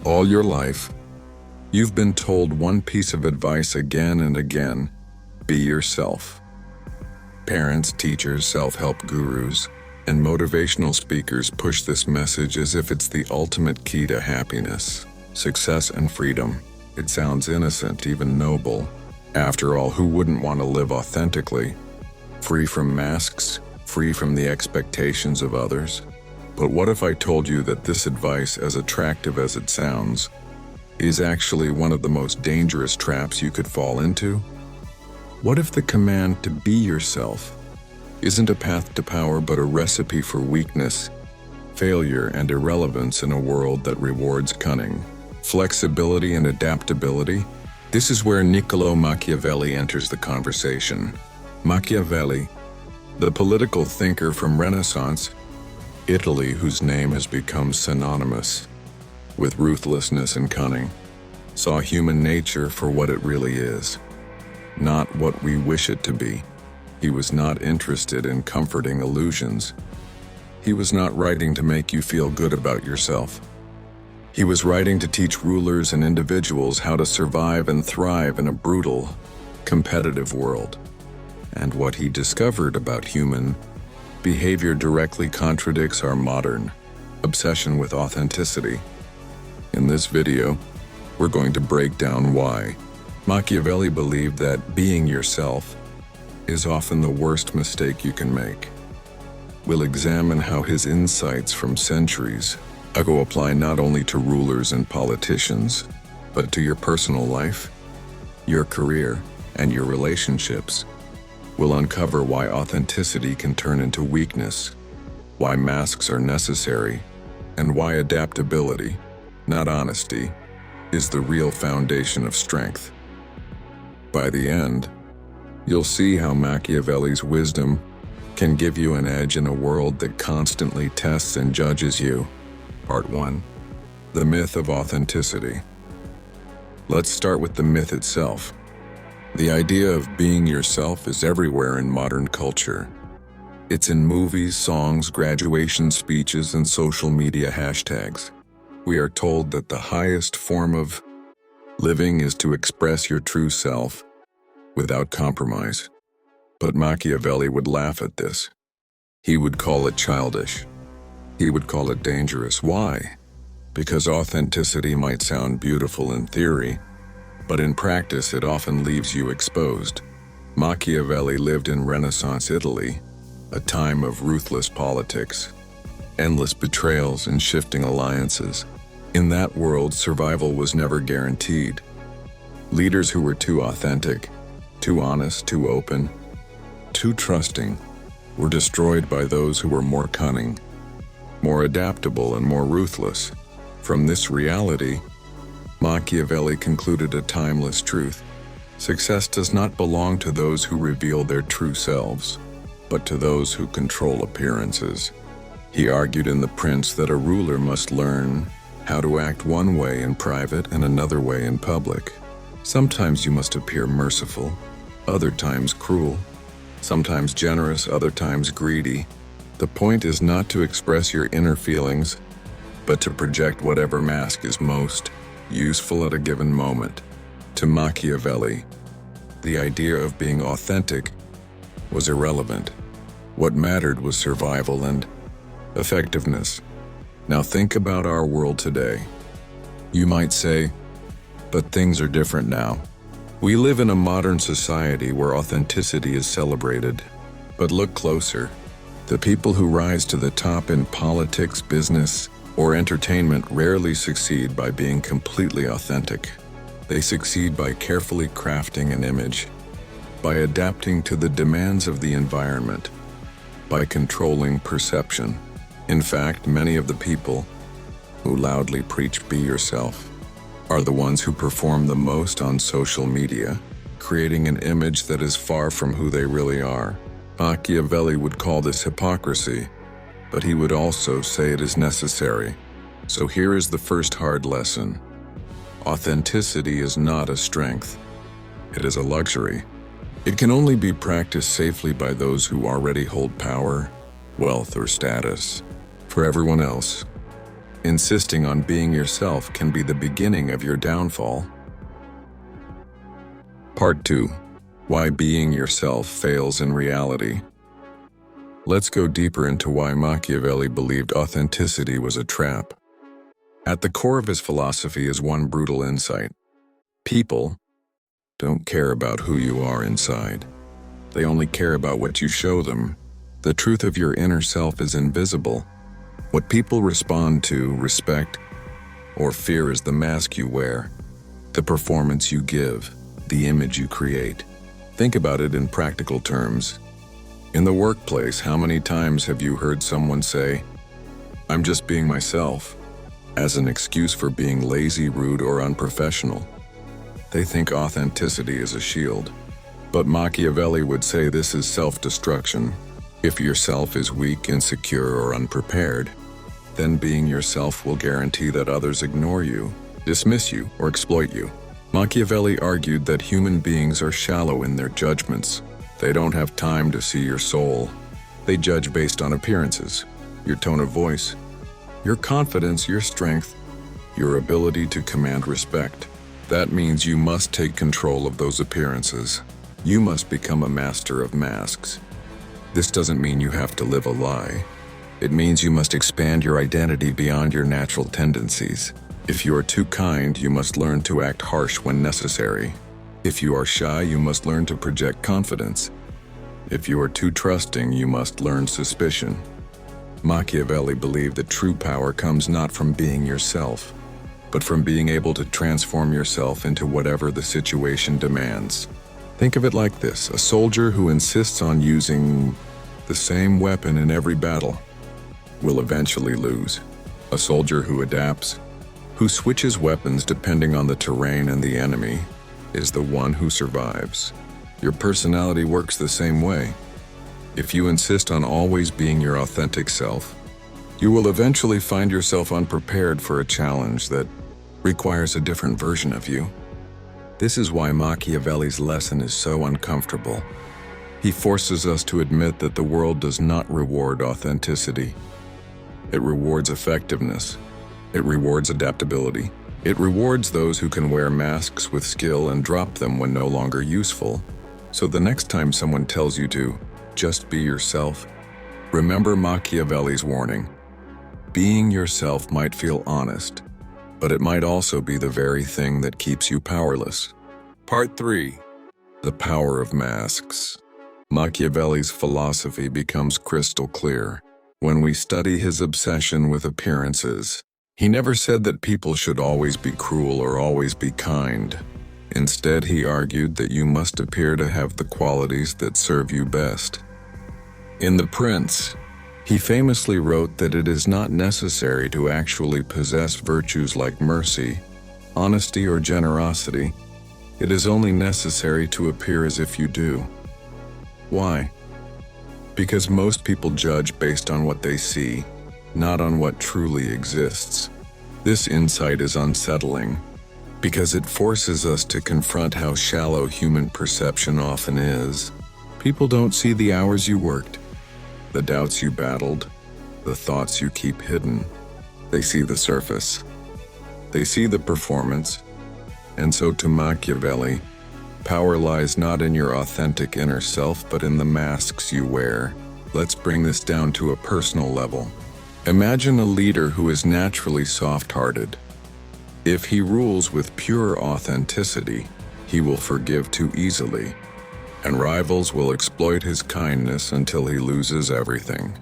All your life, you've been told one piece of advice again and again: be yourself. Parents, teachers, self-help gurus, and motivational speakers push this message as if it's the ultimate key to happiness, success, and freedom. It sounds innocent, even noble. After all, who wouldn't want to live authentically, free from masks, free from the expectations of others? But what if I told you that this advice, as attractive as it sounds, is actually one of the most dangerous traps you could fall into? What if the command to be yourself isn't a path to power, but a recipe for weakness, failure, and irrelevance in a world that rewards cunning, flexibility, and adaptability? This is where Niccolò Machiavelli enters the conversation. Machiavelli, the political thinker from Renaissance Italy, whose name has become synonymous with ruthlessness and cunning, saw human nature for what it really is, not what we wish it to be. He was not interested in comforting illusions. He was not writing to make you feel good about yourself. He was writing to teach rulers and individuals how to survive and thrive in a brutal, competitive world. And what he discovered about human behavior directly contradicts our modern obsession with authenticity. In this video, we're going to break down why Machiavelli believed that being yourself is often the worst mistake you can make. We'll examine how his insights from centuries ago apply not only to rulers and politicians, but to your personal life, your career, and your relationships. We'll uncover why authenticity can turn into weakness, why masks are necessary, and why adaptability, not honesty, is the real foundation of strength. By the end, you'll see how Machiavelli's wisdom can give you an edge in a world that constantly tests and judges you. Part 1. The myth of authenticity. Let's start with the myth itself. The idea of being yourself is everywhere in modern culture. It's in movies, songs, graduation speeches, and social media hashtags. We are told that the highest form of living is to express your true self without compromise. But Machiavelli would laugh at this. He would call it childish. He would call it dangerous. Why? Because authenticity might sound beautiful in theory, but in practice it often leaves you exposed. Machiavelli lived in Renaissance Italy, a time of ruthless politics, endless betrayals, and shifting alliances. In that world, survival was never guaranteed. Leaders who were too authentic, too honest, too open, too trusting, were destroyed by those who were more cunning, more adaptable, and more ruthless. From this reality, Machiavelli concluded a timeless truth. Success does not belong to those who reveal their true selves, but to those who control appearances. He argued in The Prince that a ruler must learn how to act one way in private and another way in public. Sometimes you must appear merciful, other times cruel, sometimes generous, other times greedy. The point is not to express your inner feelings, but to project whatever mask is most useful at a given moment. To Machiavelli, the idea of being authentic was irrelevant. What mattered was survival and effectiveness. Now think about our world today. You might say, but things are different now. We live in a modern society where authenticity is celebrated. But look closer. The people who rise to the top in politics, business, or entertainment rarely succeed by being completely authentic. They succeed by carefully crafting an image, by adapting to the demands of the environment, by controlling perception. In fact, many of the people who loudly preach "be yourself" are the ones who perform the most on social media, creating an image that is far from who they really are. Machiavelli would call this hypocrisy, but he would also say it is necessary. So here is the first hard lesson. Authenticity is not a strength. It is a luxury. It can only be practiced safely by those who already hold power, wealth, or status. For everyone else, Insisting on being yourself can be the beginning of your downfall. Part 2. Why being yourself fails in reality. Let's go deeper into why Machiavelli believed authenticity was a trap. At the core of his philosophy is one brutal insight. People don't care about who you are inside. They only care about what you show them. The truth of your inner self is invisible. What people respond to, respect, or fear is the mask you wear, the performance you give, the image you create. Think about it in practical terms. In the workplace, how many times have you heard someone say, "I'm just being myself," as an excuse for being lazy, rude, or unprofessional? They think authenticity is a shield. But Machiavelli would say this is self-destruction. If yourself is weak, insecure, or unprepared, then being yourself will guarantee that others ignore you, dismiss you, or exploit you. Machiavelli argued that human beings are shallow in their judgments. They don't have time to see your soul. They judge based on appearances, your tone of voice, your confidence, your strength, your ability to command respect. That means you must take control of those appearances. You must become a master of masks. This doesn't mean you have to live a lie. It means you must expand your identity beyond your natural tendencies. If you are too kind, you must learn to act harsh when necessary. If you are shy, you must learn to project confidence. If you are too trusting, you must learn suspicion. Machiavelli believed that true power comes not from being yourself, but from being able to transform yourself into whatever the situation demands. Think of it like this: a soldier who insists on using the same weapon in every battle will eventually lose. A soldier who adapts, who switches weapons depending on the terrain and the enemy, is the one who survives. Your personality works the same way. If you insist on always being your authentic self, you will eventually find yourself unprepared for a challenge that requires a different version of you. This is why Machiavelli's lesson is so uncomfortable. He forces us to admit that the world does not reward authenticity. It rewards effectiveness. It rewards adaptability. It rewards those who can wear masks with skill and drop them when no longer useful. So the next time someone tells you to just be yourself, remember Machiavelli's warning. Being yourself might feel honest, but it might also be the very thing that keeps you powerless. Part 3. The power of masks. Machiavelli's philosophy becomes crystal clear when we study his obsession with appearances. He never said that people should always be cruel or always be kind. Instead, he argued that you must appear to have the qualities that serve you best. In The Prince, he famously wrote that it is not necessary to actually possess virtues like mercy, honesty, or generosity. It is only necessary to appear as if you do. Why? Because most people judge based on what they see, not on what truly exists. This insight is unsettling, because it forces us to confront how shallow human perception often is. People don't see the hours you worked, the doubts you battled, the thoughts you keep hidden. They see the surface. They see the performance. And so to Machiavelli, power lies not in your authentic inner self, but in the masks you wear. Let's bring this down to a personal level. Imagine a leader who is naturally soft-hearted. If he rules with pure authenticity, he will forgive too easily, and rivals will exploit his kindness until he loses everything.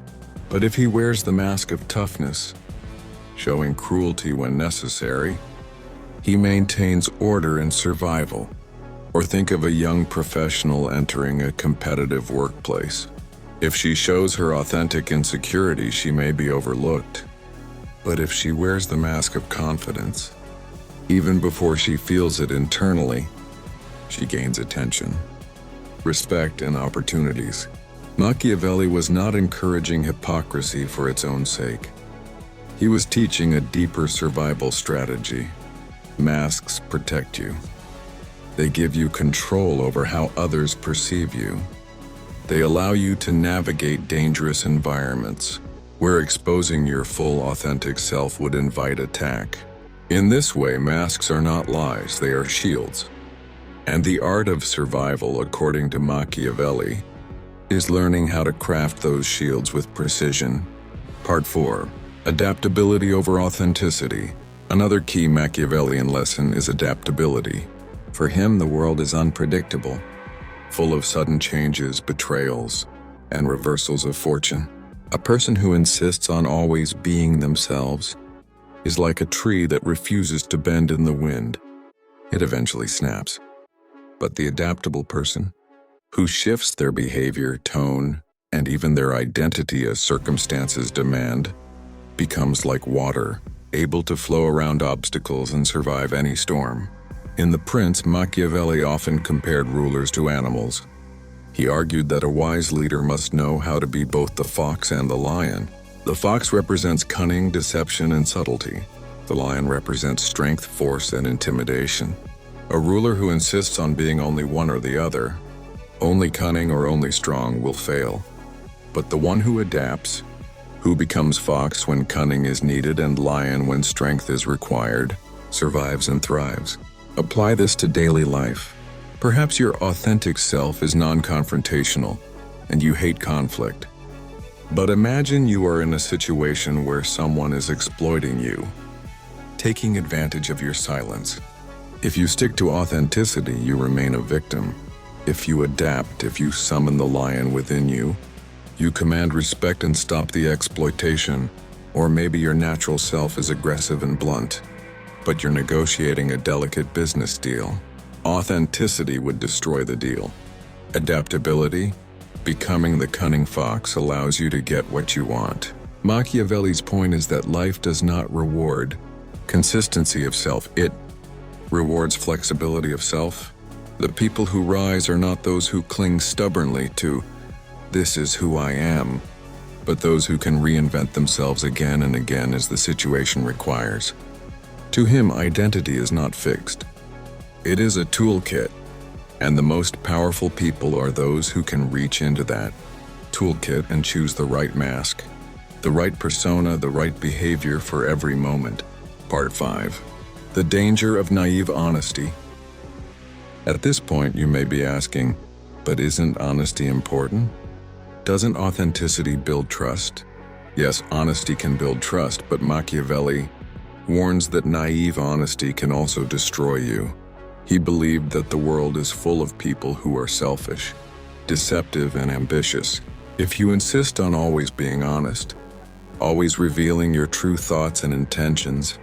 But if he wears the mask of toughness, showing cruelty when necessary, he maintains order and survival. Or think of a young professional entering a competitive workplace. If she shows her authentic insecurity, she may be overlooked. But if she wears the mask of confidence, even before she feels it internally, she gains attention, respect, and opportunities. Machiavelli was not encouraging hypocrisy for its own sake. He was teaching a deeper survival strategy. Masks protect you. They give you control over how others perceive you. They allow you to navigate dangerous environments, where exposing your full authentic self would invite attack. In this way, masks are not lies, they are shields. And the art of survival, according to Machiavelli, is learning how to craft those shields with precision. Part 4. Adaptability over authenticity. Another key Machiavellian lesson is adaptability. For him, the world is unpredictable, full of sudden changes, betrayals, and reversals of fortune. A person who insists on always being themselves is like a tree that refuses to bend in the wind. It eventually snaps. But the adaptable person, who shifts their behavior, tone, and even their identity as circumstances demand, becomes like water, able to flow around obstacles and survive any storm. In The Prince, Machiavelli often compared rulers to animals. He argued that a wise leader must know how to be both the fox and the lion. The fox represents cunning, deception, and subtlety. The lion represents strength, force, and intimidation. A ruler who insists on being only one or the other, only cunning or only strong, will fail. But the one who adapts, who becomes fox when cunning is needed and lion when strength is required, survives and thrives. Apply this to daily life. Perhaps your authentic self is non-confrontational, and you hate conflict. But imagine you are in a situation where someone is exploiting you, taking advantage of your silence. If you stick to authenticity, you remain a victim. If you adapt, if you summon the lion within you, you command respect and stop the exploitation. Or maybe your natural self is aggressive and blunt, but you're negotiating a delicate business deal. Authenticity would destroy the deal. Adaptability, becoming the cunning fox, allows you to get what you want. Machiavelli's point is that life does not reward consistency of self, it rewards flexibility of self. The people who rise are not those who cling stubbornly to, "This is who I am," but those who can reinvent themselves again and again as the situation requires. To him, identity is not fixed. It is a toolkit, and the most powerful people are those who can reach into that toolkit and choose the right mask, the right persona, the right behavior for every moment. Part 5. The danger of naive honesty. At this point, you may be asking, but isn't honesty important? Doesn't authenticity build trust? Yes, honesty can build trust, but Machiavelli warns that naive honesty can also destroy you. He believed that the world is full of people who are selfish, deceptive, and ambitious. If you insist on always being honest, always revealing your true thoughts and intentions,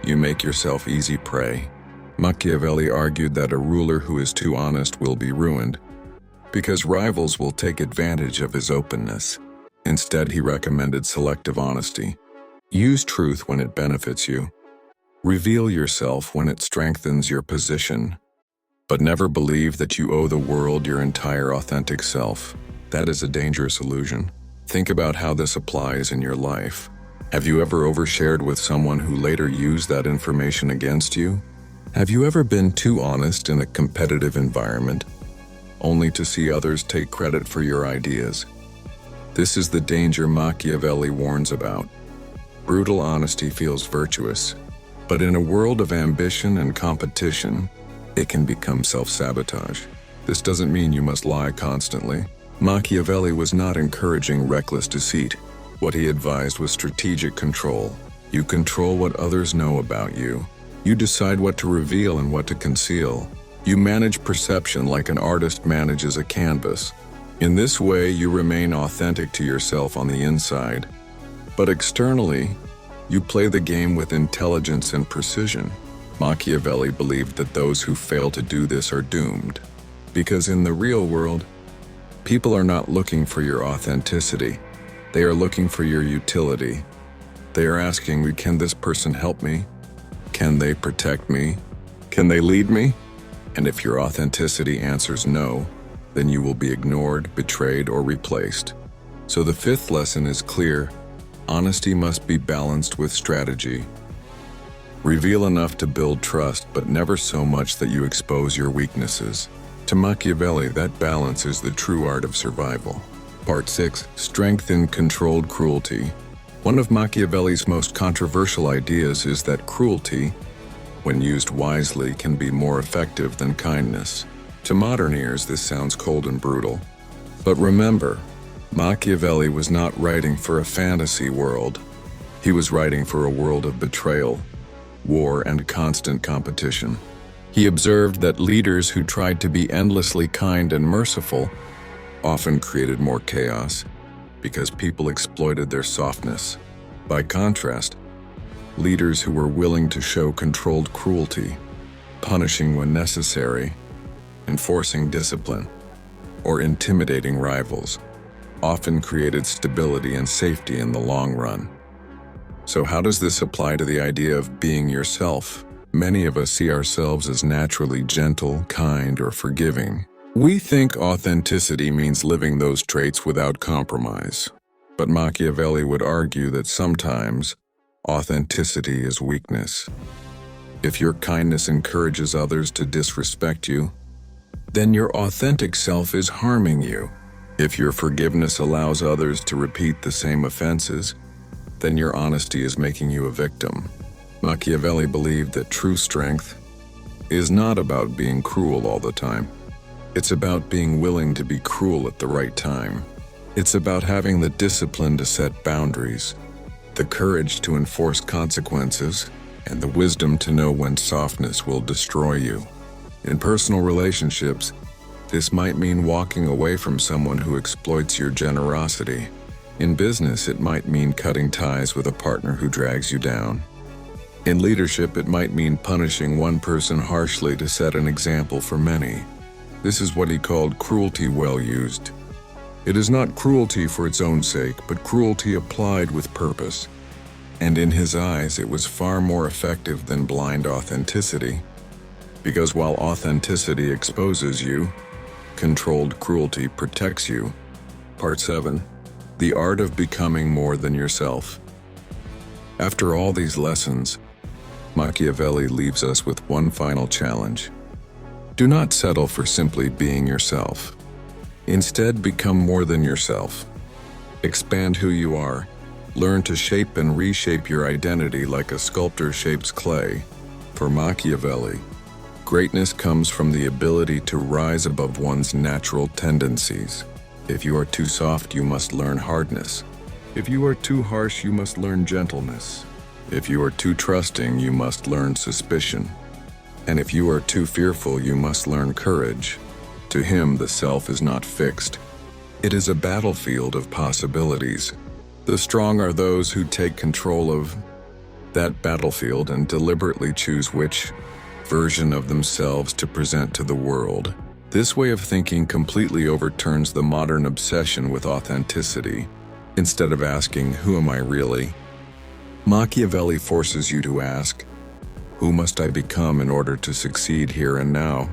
you make yourself easy prey. Machiavelli argued that a ruler who is too honest will be ruined, because rivals will take advantage of his openness. Instead, he recommended selective honesty. Use truth when it benefits you. Reveal yourself when it strengthens your position. But never believe that you owe the world your entire authentic self. That is a dangerous illusion. Think about how this applies in your life. Have you ever overshared with someone who later used that information against you? Have you ever been too honest in a competitive environment, only to see others take credit for your ideas? This is the danger Machiavelli warns about. Brutal honesty feels virtuous, but in a world of ambition and competition, it can become self-sabotage. This doesn't mean you must lie constantly. Machiavelli was not encouraging reckless deceit. What he advised was strategic control. You control what others know about you. You decide what to reveal and what to conceal. You manage perception like an artist manages a canvas. In this way, you remain authentic to yourself on the inside, but externally, you play the game with intelligence and precision. Machiavelli believed that those who fail to do this are doomed, because in the real world, people are not looking for your authenticity. They are looking for your utility. They are asking, can this person help me? Can they protect me? Can they lead me? And if your authenticity answers no, then you will be ignored, betrayed, or replaced. So the fifth lesson is clear. Honesty must be balanced with strategy. Reveal enough to build trust, but never so much that you expose your weaknesses. To Machiavelli, that balance is the true art of survival. Part 6. Strength in controlled cruelty. One of Machiavelli's most controversial ideas is that cruelty, when used wisely, can be more effective than kindness. To modern ears, this sounds cold and brutal. But remember, Machiavelli was not writing for a fantasy world. He was writing for a world of betrayal, war, and constant competition. He observed that leaders who tried to be endlessly kind and merciful often created more chaos because people exploited their softness. By contrast, leaders who were willing to show controlled cruelty, punishing when necessary, enforcing discipline, or intimidating rivals, often created stability and safety in the long run. So how does this apply to the idea of being yourself? Many of us see ourselves as naturally gentle, kind, or forgiving. We think authenticity means living those traits without compromise. But Machiavelli would argue that sometimes authenticity is weakness. If your kindness encourages others to disrespect you, then your authentic self is harming you. If your forgiveness allows others to repeat the same offenses, then your honesty is making you a victim. Machiavelli believed that true strength is not about being cruel all the time. It's about being willing to be cruel at the right time. It's about having the discipline to set boundaries, the courage to enforce consequences, and the wisdom to know when softness will destroy you. In personal relationships, this might mean walking away from someone who exploits your generosity. In business, it might mean cutting ties with a partner who drags you down. In leadership, it might mean punishing one person harshly to set an example for many. This is what he called cruelty well used. It is not cruelty for its own sake, but cruelty applied with purpose. And in his eyes, it was far more effective than blind authenticity. Because while authenticity exposes you, controlled cruelty protects you. Part 7. The Art of Becoming More Than Yourself. After all these lessons, Machiavelli leaves us with one final challenge. Do not settle for simply being yourself. Instead, become more than yourself. Expand who you are. Learn to shape and reshape your identity like a sculptor shapes clay. For Machiavelli, greatness comes from the ability to rise above one's natural tendencies. If you are too soft, you must learn hardness. If you are too harsh, you must learn gentleness. If you are too trusting, you must learn suspicion. And if you are too fearful, you must learn courage. To him, the self is not fixed. It is a battlefield of possibilities. The strong are those who take control of that battlefield and deliberately choose which version of themselves to present to the world. This way of thinking completely overturns the modern obsession with authenticity. Instead of asking, "Who am I really?" Machiavelli forces you to ask, "Who must I become in order to succeed here and now?"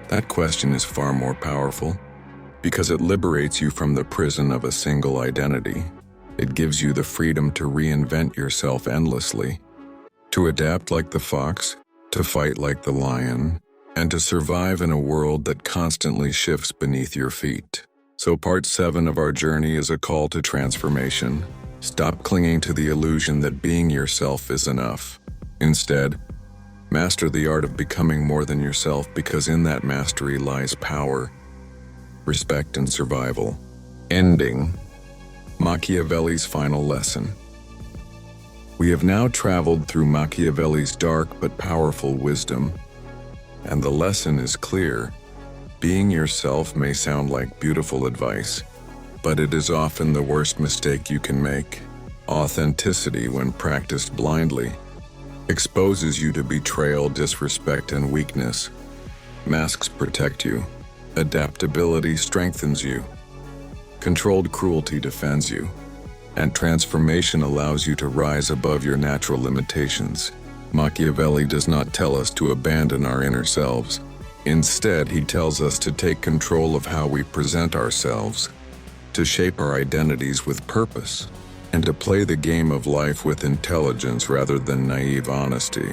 That question is far more powerful because it liberates you from the prison of a single identity. It gives you the freedom to reinvent yourself endlessly, to adapt like the fox, to fight like the lion, and to survive in a world that constantly shifts beneath your feet. So part 7 of our journey is a call to transformation. Stop clinging to the illusion that being yourself is enough. Instead, master the art of becoming more than yourself, because in that mastery lies power, respect, and survival. Ending. Machiavelli's final lesson. We have now traveled through Machiavelli's dark but powerful wisdom, and the lesson is clear. Being yourself may sound like beautiful advice, but it is often the worst mistake you can make. Authenticity, when practiced blindly, exposes you to betrayal, disrespect, and weakness. Masks protect you. Adaptability strengthens you. Controlled cruelty defends you. And transformation allows you to rise above your natural limitations. Machiavelli does not tell us to abandon our inner selves. Instead, he tells us to take control of how we present ourselves, to shape our identities with purpose, and to play the game of life with intelligence rather than naive honesty.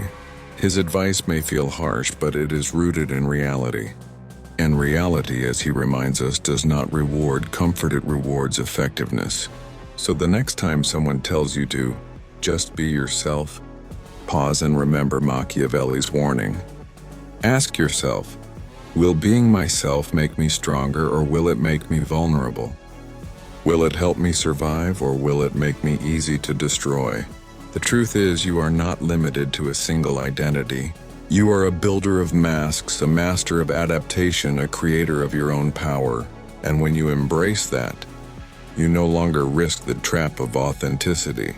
His advice may feel harsh, but it is rooted in reality. And reality, as he reminds us, does not reward comfort, it rewards effectiveness. So the next time someone tells you to just be yourself, pause and remember Machiavelli's warning. Ask yourself, will being myself make me stronger or will it make me vulnerable? Will it help me survive or will it make me easy to destroy? The truth is, you are not limited to a single identity. You are a builder of masks, a master of adaptation, a creator of your own power. And when you embrace that, you no longer risk the trap of authenticity.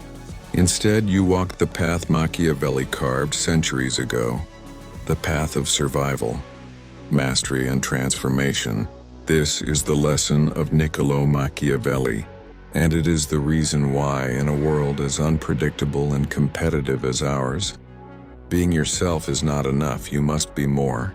Instead, you walk the path Machiavelli carved centuries ago, the path of survival, mastery, and transformation. This is the lesson of Niccolò Machiavelli, and it is the reason why, in a world as unpredictable and competitive as ours, being yourself is not enough. You must be more.